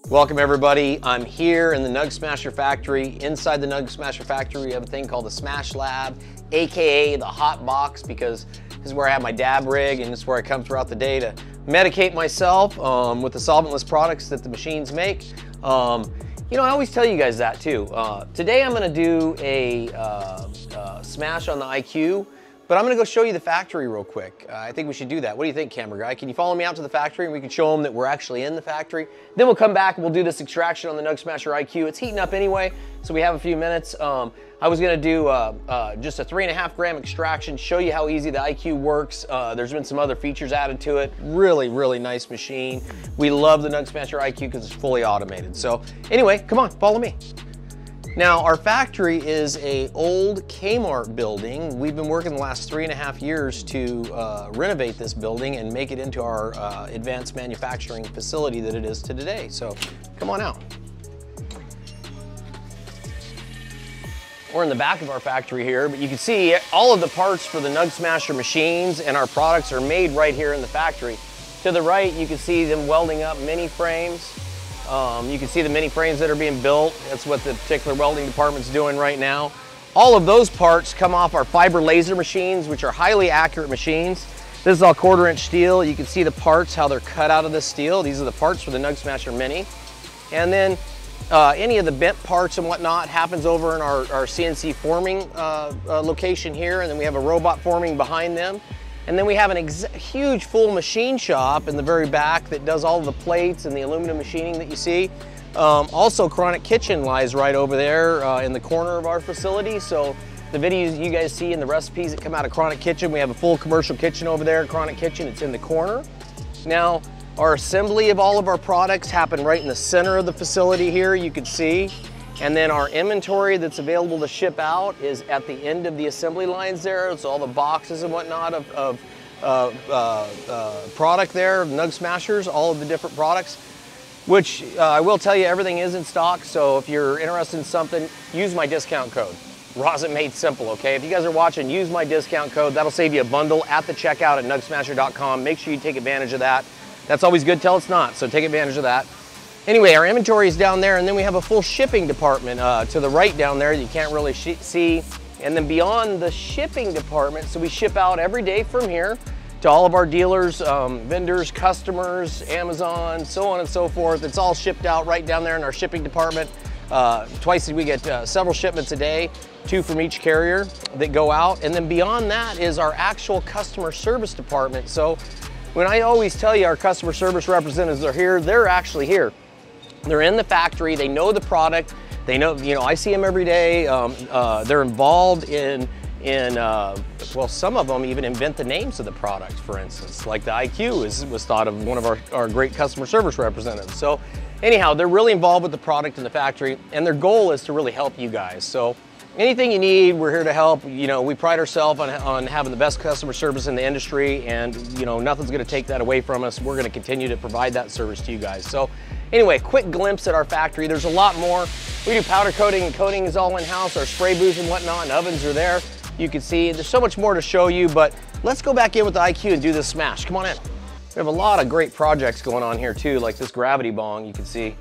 Welcome everybody. I'm here in the NugSmasher factory. Inside the NugSmasher factory, we have a thing called the Smash Lab, AKA the hot box, because this is where I have my dab rig and this is where I come throughout the day to medicate myself with the solventless products that the machines make. You know, I always tell you guys that too. Today I'm gonna do a smash on the IQ, but I'm gonna go show you the factory real quick. I think we should do that. What do you think, camera guy? Can you follow me out to the factory and we can show them that we're actually in the factory? Then we'll come back and we'll do this extraction on the NugSmasher IQ. It's heating up anyway, so we have a few minutes. I was gonna do just a 3.5 gram extraction, show you how easy the IQ works. There's been some other features added to it. Really, really nice machine. We love the NugSmasher IQ because it's fully automated. So anyway, come on, follow me. Now, our factory is an old Kmart building. We've been working the last 3.5 years to renovate this building and make it into our advanced manufacturing facility that it is to today. So come on out. We're in the back of our factory here, but you can see all of the parts for the NugSmasher machines and our products are made right here in the factory. To the right, you can see them welding up mini frames. You can see the mini frames that are being built. That's what the particular welding department's doing right now. All of those parts come off our fiber laser machines, which are highly accurate machines. This is all 1/4 inch steel. You can see the parts, how they're cut out of the steel. These are the parts for the NugSmasher Mini. And then any of the bent parts and whatnot happens over in our CNC forming location here. And then we have a robot forming behind them. And then we have a huge full machine shop in the very back that does all of the plates and the aluminum machining that you see. Also, Chronic Kitchen lies right over there in the corner of our facility. So the videos you guys see and the recipes that come out of Chronic Kitchen, we have a full commercial kitchen over there, Chronic Kitchen, it's in the corner. Now, our assembly of all of our products happen right in the center of the facility here, you can see. And then our inventory that's available to ship out is at the end of the assembly lines there. It's all the boxes and whatnot of product there, NugSmashers, all of the different products, which I will tell you everything is in stock. So if you're interested in something, use my discount code, Rosin Made Simple, okay? If you guys are watching, use my discount code. That'll save you a bundle at the checkout at NugSmasher.com. Make sure you take advantage of that. That's always good till it's not, so take advantage of that. Anyway, our inventory is down there, and then we have a full shipping department to the right down there that you can't really see. And then beyond the shipping department, so we ship out every day from here to all of our dealers, vendors, customers, Amazon, so on and so forth. It's all shipped out right down there in our shipping department. Twice we get several shipments a day, 2 from each carrier that go out. And then beyond that is our actual customer service department. So when I always tell you our customer service representatives are here, they're actually here. They're in the factory, they know the product, they know, you know, I see them every day. They're involved in well, some of them even invent the names of the product, for instance. Like the IQ was thought of one of our great customer service representatives. So anyhow, they're really involved with the product in the factory, and their goal is to really help you guys. So anything you need, we're here to help. You know, we pride ourselves on having the best customer service in the industry, and you know, nothing's gonna take that away from us. We're gonna continue to provide that service to you guys. So anyway, quick glimpse at our factory. There's a lot more. We do powder coating, and coating is all in-house. Our spray booth and whatnot, and ovens are there. You can see there's so much more to show you, but let's go back in with the IQ and do this smash. Come on in. We have a lot of great projects going on here too, like this gravity bong, you can see.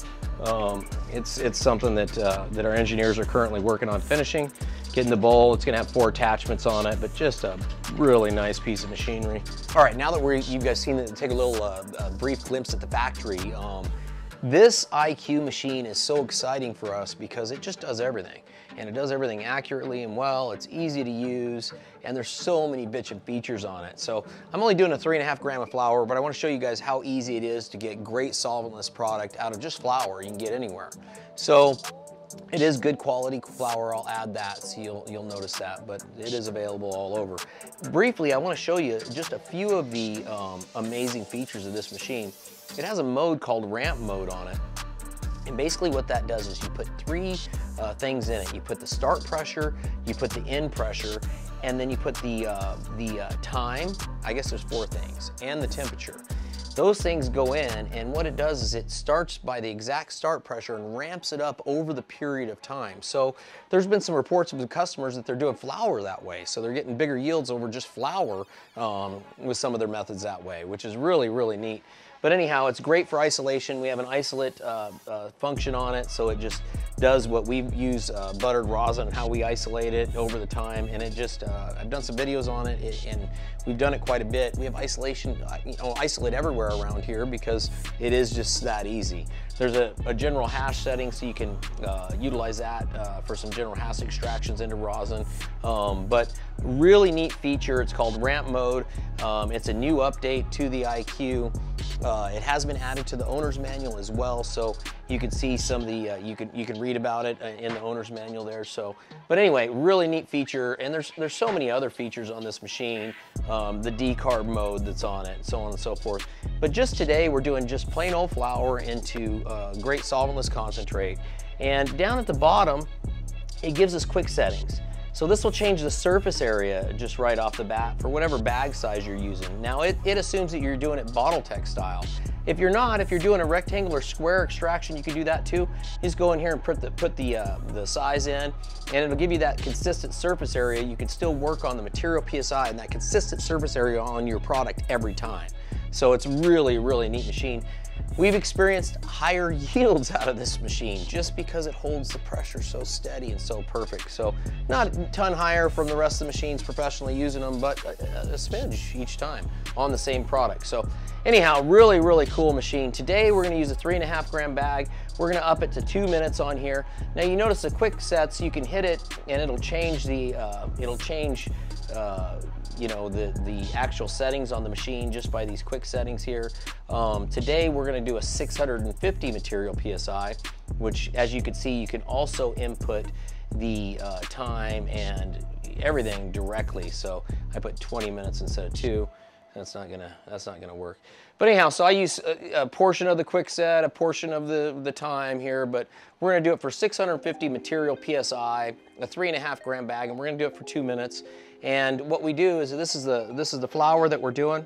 It's something that our engineers are currently working on finishing, getting the bowl. It's gonna have 4 attachments on it, but just a really nice piece of machinery. All right, now that you guys seen it, take a little brief glimpse at the factory. This IQ machine is so exciting for us because it just does everything. And it does everything accurately and well. It's easy to use, and there's so many bitchin' features on it. So I'm only doing a 3.5 gram of flour, but I want to show you guys how easy it is to get great solventless product out of just flour you can get anywhere. So it is good quality flour. I'll add that so you'll notice that, but it is available all over. Briefly, I want to show you just a few of the amazing features of this machine. It has a mode called ramp mode on it. And basically what that does is you put 3 things in it. You put the start pressure, you put the end pressure, and then you put the time. I guess there's 4 things, and the temperature. Those things go in, and what it does is it starts by the exact start pressure and ramps it up over the period of time. So there's been some reports of the customers that they're doing flour that way. So they're getting bigger yields over just flour with some of their methods that way, which is really, really neat. But anyhow, it's great for isolation. We have an isolate function on it, so it just does what we use buttered rosin and how we isolate it over the time. And it just, I've done some videos on it, and we've done it quite a bit. We have isolation, isolate everywhere around here because it is just that easy. There's a general hash setting, so you can utilize that for some general hash extractions into rosin. But really neat feature, it's called ramp mode. It's a new update to the IQ. It has been added to the owner's manual as well, so you can see some of the, you can read about it in the owner's manual there. So, but anyway, really neat feature, and there's so many other features on this machine, the decarb mode that's on it, and so on and so forth. But just today, we're doing just plain old flour into great solventless concentrate, and down at the bottom, it gives us quick settings. So this will change the surface area just right off the bat for whatever bag size you're using. Now it assumes that you're doing it bottle tech style. If you're not, if you're doing a rectangular square extraction, you can do that too. Just go in here and put the size in, and it'll give you that consistent surface area. You can still work on the material PSI and that consistent surface area on your product every time. So it's really, really neat machine. We've experienced higher yields out of this machine just because it holds the pressure so steady and so perfect. So not a ton higher from the rest of the machines professionally using them, but a smidge each time on the same product. So anyhow, really, really cool machine. Today we're gonna use a 3.5 gram bag. We're gonna up it to 2 minutes on here. Now you notice the quick sets, you can hit it and it'll change the, you know, the actual settings on the machine just by these quick settings here. Today we're going to do a 650 material PSI, which as you can see, you can also input the time and everything directly. So I put 20 minutes instead of 2. That's not gonna work. But anyhow, so I use a portion of the quick set, a portion of the time here, but we're gonna do it for 650 material PSI, a 3.5 gram bag, and we're gonna do it for 2 minutes. And what we do is this is the flour that we're doing.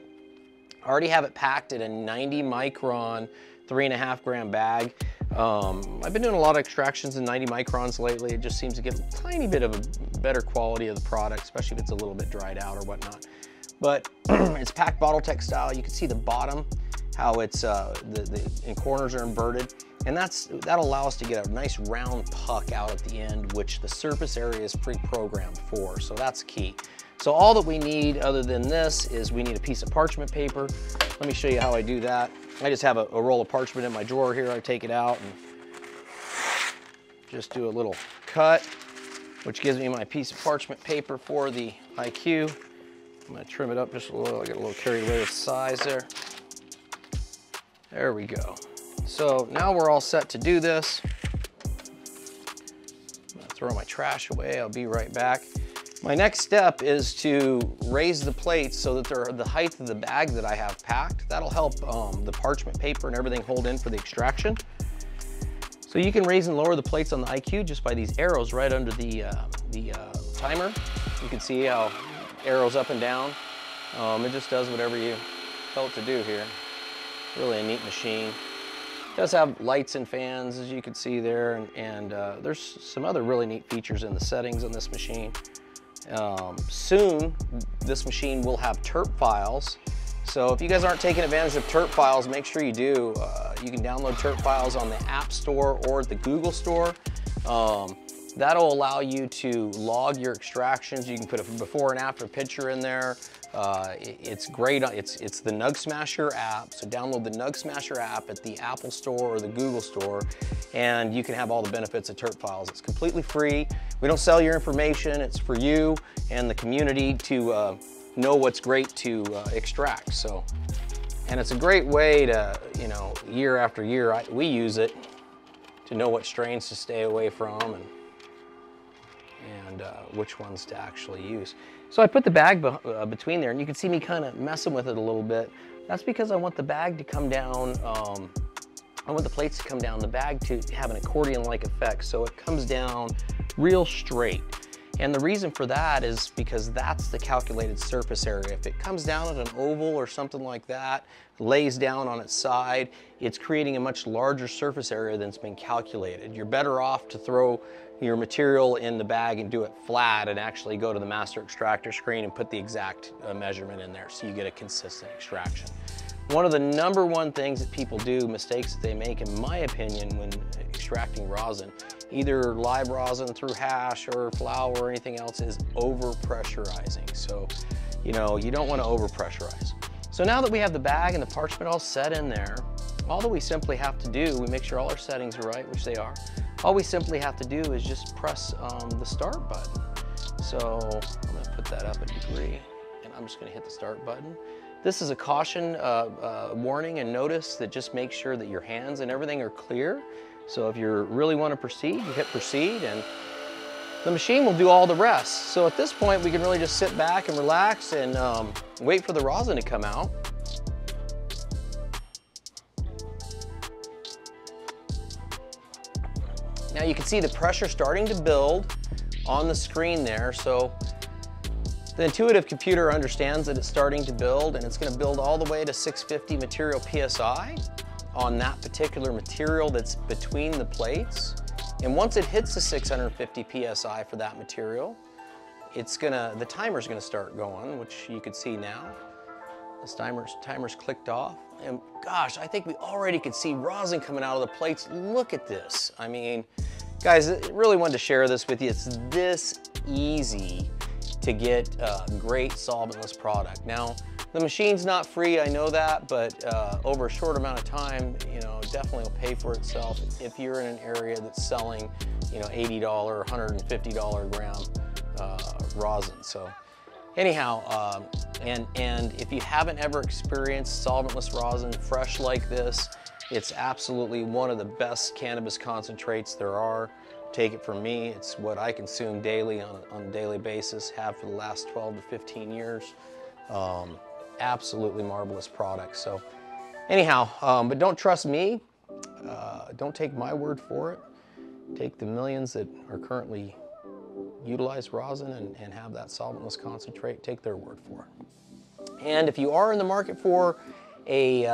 I already have it packed in a 90 micron, 3.5 gram bag. I've been doing a lot of extractions in 90 microns lately. It just seems to get a tiny bit of a better quality of the product, especially if it's a little bit dried out or whatnot. But it's packed bottle tech style. You can see the bottom, how it's the corners are inverted. And that'll allow us to get a nice round puck out at the end, which the surface area is pre-programmed for, so that's key. So all that we need other than this is we need a piece of parchment paper. Let me show you how I do that. I just have a roll of parchment in my drawer here. I take it out and just do a little cut, which gives me my piece of parchment paper for the IQ. I'm gonna trim it up just a little. I got a little carried away with size there. There we go. So now we're all set to do this. I'm gonna throw my trash away. I'll be right back. My next step is to raise the plates so that they're the height of the bag that I have packed. That'll help the parchment paper and everything hold in for the extraction. So you can raise and lower the plates on the IQ just by these arrows right under the timer. You can see how arrows up and down. It just does whatever you tell it to do here. Really a neat machine. It does have lights and fans, as you can see there, and there's some other really neat features in the settings on this machine. Soon, this machine will have terp files. So if you guys aren't taking advantage of terp files, make sure you do. You can download terp files on the App Store or the Google Store. That'll allow you to log your extractions. You can put a before and after picture in there. It's great. It's the NugSmasher app. So download the NugSmasher app at the Apple Store or the Google Store, and you can have all the benefits of terp files. It's completely free. We don't sell your information. It's for you and the community to know what's great to extract. So, and it's a great way to, you know, year after year, we use it to know what strains to stay away from and which ones to actually use. So I put the bag between there, and you can see me kind of messing with it a little bit. That's because I want the bag to come down, I want the plates to come down, the bag to have an accordion-like effect, so it comes down real straight. And the reason for that is because that's the calculated surface area. If it comes down at an oval or something like that, lays down on its side, it's creating a much larger surface area than's been calculated. You're better off to throw your material in the bag and do it flat and actually go to the master extractor screen and put the exact measurement in there so you get a consistent extraction. One of the #1 things that people do, mistakes that they make, in my opinion, when extracting rosin, either live rosin through hash or flour or anything else, is over pressurizing. So, you know, you don't want to over pressurize. So now that we have the bag and the parchment all set in there, all that we simply have to do, we make sure all our settings are right, which they are. All we simply have to do is just press the start button. So I'm going to put that up a degree, and I'm just going to hit the start button. This is a caution warning and notice that just makes sure that your hands and everything are clear. So if you really want to proceed, you hit proceed, and the machine will do all the rest. So at this point, we can really just sit back and relax and wait for the rosin to come out. Now you can see the pressure starting to build on the screen there. So the intuitive computer understands that it's starting to build, and it's going to build all the way to 650 material PSI on that particular material that's between the plates. And once it hits the 650 PSI for that material, the timer's gonna start going, which you can see now. The timer's clicked off. And gosh, I think we already could see rosin coming out of the plates. Look at this. I mean, guys, I really wanted to share this with you. It's this easy to get a great solventless product. Now, the machine's not free, I know that, but over a short amount of time, you know, definitely will pay for itself if you're in an area that's selling, you know, $80 or $150 a gram rosin. So anyhow, and if you haven't ever experienced solventless rosin fresh like this, it's absolutely one of the best cannabis concentrates there are. Take it from me, it's what I consume daily on a daily basis, have for the last 12 to 15 years. Absolutely marvelous product. So anyhow, but don't trust me. Don't take my word for it. Take the millions that are currently utilize rosin and have that solventless concentrate, take their word for it. And if you are in the market for a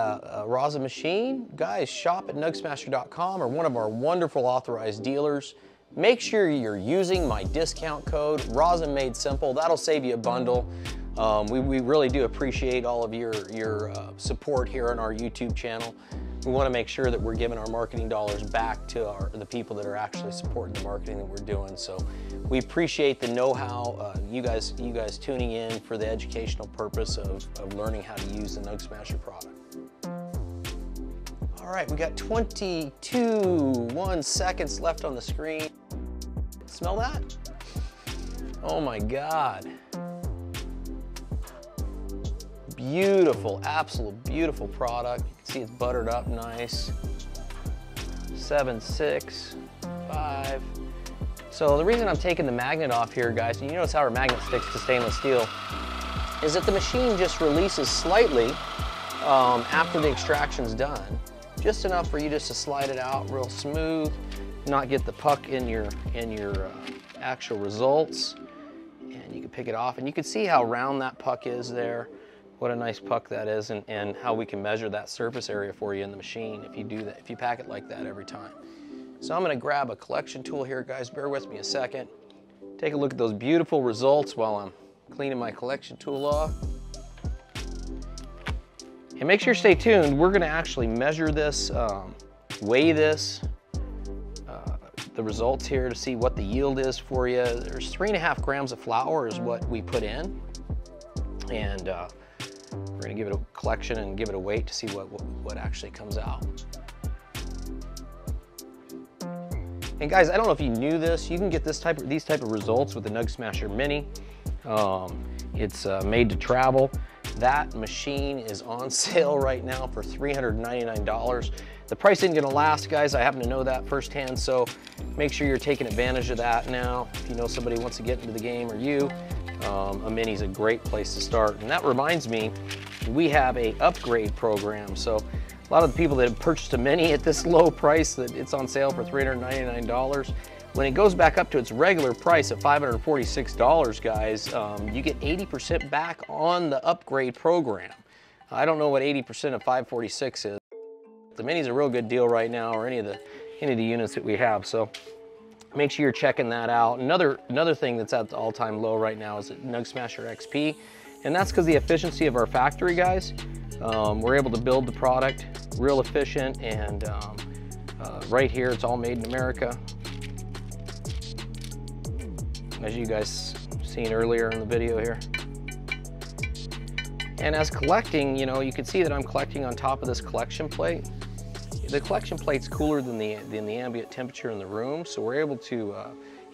rosin machine, guys, shop at NugSmasher.com or one of our wonderful authorized dealers. Make sure you're using my discount code, Rosin Made Simple. That'll save you a bundle. We really do appreciate all of your support here on our YouTube channel. We want to make sure that we're giving our marketing dollars back to the people that are actually supporting the marketing that we're doing. So we appreciate the know-how, you guys tuning in for the educational purpose of learning how to use the NugSmasher product. All right, we got 22 seconds left on the screen. Smell that? Oh my God. Beautiful, absolute beautiful product. You can see it's buttered up nice. 7, 6, 5. So the reason I'm taking the magnet off here, guys, and you notice how our magnet sticks to stainless steel, is that the machine just releases slightly after the extraction's done. Just enough for you just to slide it out real smooth, not get the puck in your actual results. And you can pick it off, and you can see how round that puck is there. What a nice puck that is, and how we can measure that surface area for you in the machine if you do that, if you pack it like that every time. So I'm gonna grab a collection tool here, guys. Bear with me a second. Take a look at those beautiful results while I'm cleaning my collection tool off. And make sure you stay tuned. We're gonna actually measure this, weigh this, the results here to see what the yield is for you. There's 3.5 grams of flour is what we put in. And we're gonna give it a collection and give it a weight to see what actually comes out. And guys, I don't know if you knew this, you can get these type of results with the NugSmasher Mini. It's made to travel. That machine is on sale right now for $399. The price isn't gonna last, guys. I happen to know that firsthand, so make sure you're taking advantage of that now. If you know somebody who wants to get into the game, or you, a Mini's a great place to start. And that reminds me, we have a upgrade program. So a lot of the people that have purchased a Mini at this low price, that it's on sale for $399, when it goes back up to its regular price of $546, guys, you get 80% back on the upgrade program. I don't know what 80% of $546 is. The Mini's a real good deal right now, or any of the units that we have. So make sure you're checking that out. Another thing that's at the all-time low right now is NugSmasher XP, and that's because the efficiency of our factory, guys. We're able to build the product real efficient, and right here it's all made in America. As you guys seen earlier in the video here. And as collecting, you know, you can see that I'm collecting on top of this collection plate. The collection plate's cooler than the ambient temperature in the room, so we're able to,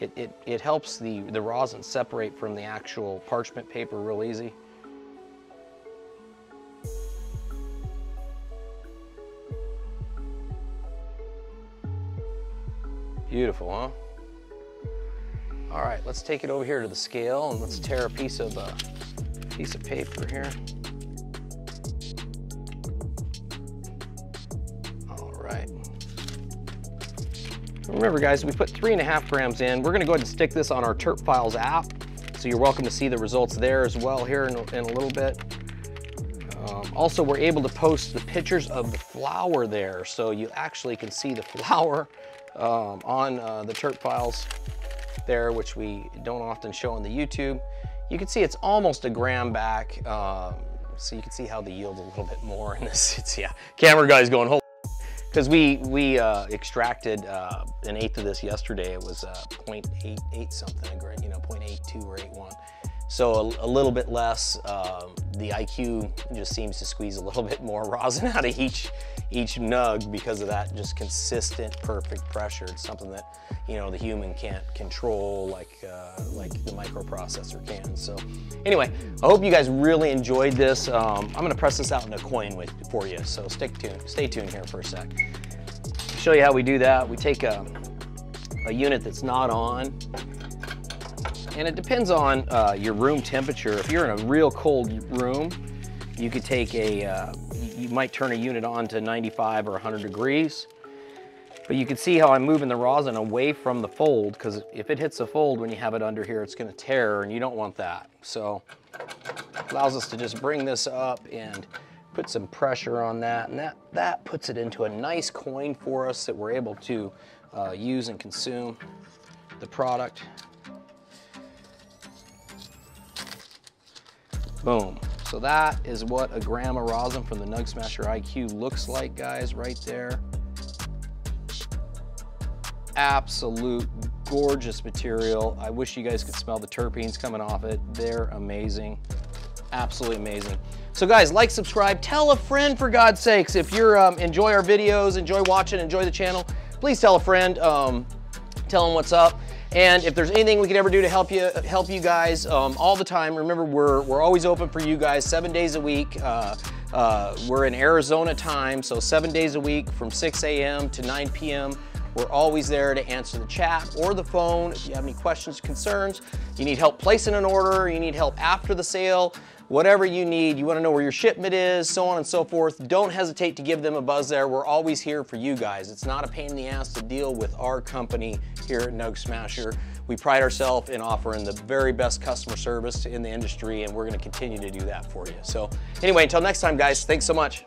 it helps the rosin separate from the actual parchment paper real easy. Beautiful, huh? All right, let's take it over here to the scale and let's tear a piece of paper here. All right. Remember guys, we put 3.5 grams in. We're gonna go ahead and stick this on our Terp Files app, so you're welcome to see the results there as well here in a little bit. Also, we're able to post the pictures of the flour there, so you actually can see the flour on the Terp Files there, which we don't often show on the YouTube. You can see it's almost a gram back, so you can see how the yield's a little bit more in this. It's, yeah, camera guy's going, holy, because we extracted 1/8 of this yesterday. It was 0.88 something, you know, 0.82 or 0.81. So a little bit less. The IQ just seems to squeeze a little bit more rosin out of each nug because of that just consistent, perfect pressure. It's something that, you know, the human can't control like the microprocessor can. So anyway, I hope you guys really enjoyed this. I'm gonna press this out in a coin for you, so stay tuned here for a sec. Show you how we do that. We take a unit that's not on, and it depends on your room temperature. If you're in a real cold room, you could take you might turn a unit on to 95 or 100 degrees. But you can see how I'm moving the rosin away from the fold, because if it hits the fold when you have it under here, it's gonna tear, and you don't want that. So it allows us to just bring this up and put some pressure on that, and that puts it into a nice coin for us that we're able to use and consume the product. Boom. So that is what a gram of rosin from the NugSmasher IQ looks like, guys, right there. Absolute gorgeous material. I wish you guys could smell the terpenes coming off it. They're amazing. Absolutely amazing. So guys, like, subscribe, tell a friend for God's sakes. If you're enjoy our videos, enjoy watching, enjoy the channel, please tell a friend, tell them what's up. And if there's anything we could ever do to help you guys all the time, remember we're always open for you guys 7 days a week. We're in Arizona time, so 7 days a week from 6 a.m. to 9 p.m. We're always there to answer the chat or the phone. If you have any questions, concerns, you need help placing an order, you need help after the sale, whatever you need, you want to know where your shipment is, so on and so forth, don't hesitate to give them a buzz there. We're always here for you guys. It's not a pain in the ass to deal with our company here at NugSmasher. We pride ourselves in offering the very best customer service in the industry, and we're going to continue to do that for you. So anyway, until next time, guys, thanks so much.